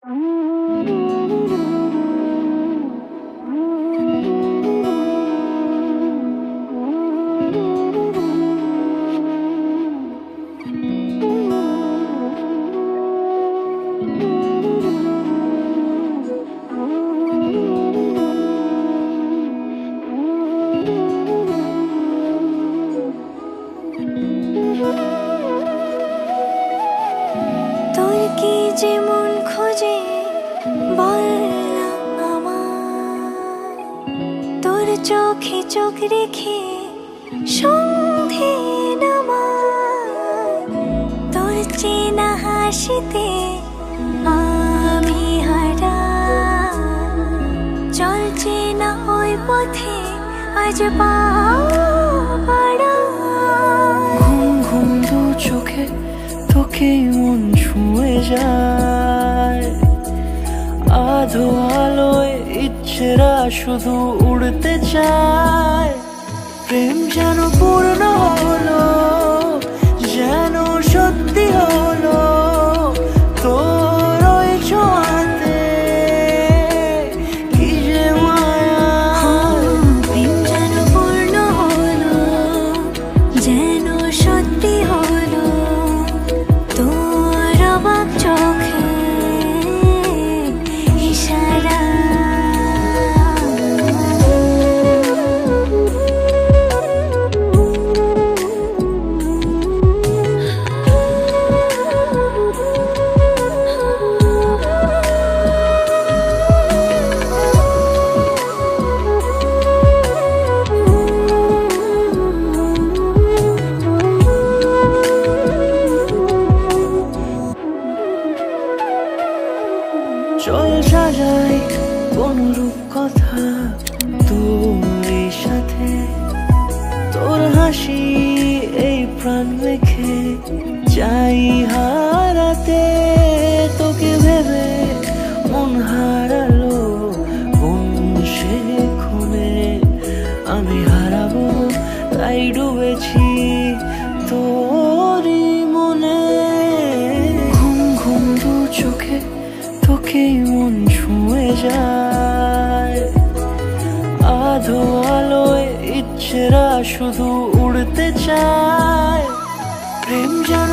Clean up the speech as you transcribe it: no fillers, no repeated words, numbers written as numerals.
তোর কি যেমন খোঁজে বল না আমায়, তোর চোখে চোখ রেখে সন্ধে নামায়, তোর চেনা হাসিতে আমি হারাই, চল চেনা ওই পথে আজ পা বাড়াই। ঘুম ঘুম দু চোখে তোকেই মন ছুঁয়ে যায়, আধো আলোয় ইচ্ছেরা শুধু উড়তে চায়। প্রেম যেন পূর্ণ হলো, যেন সত্যি হলো, তোর ওই ছোঁয়াতে কি যে মায়া। প্রেম যেন পূর্ণ হলো, যেন সত্যি হলো, তোর অবাক চোখে ইশারা। চল সাজাই কোন রূপকথা তোর সাথে, তোর হাসি এই প্রাণ মেখে চাই হারাতে। তোকে ভেবে মন হারালো কোন সে ক্ষণে, আমি হারাবো তাই ডুবেছি তোরই মনে। ঘুম ঘুম দু চোখে তোকেই মন ছুঁয়ে যায়, আধো আলোয় ইচ্ছেরা শুধু উড়তে চায়। প্রেম যেন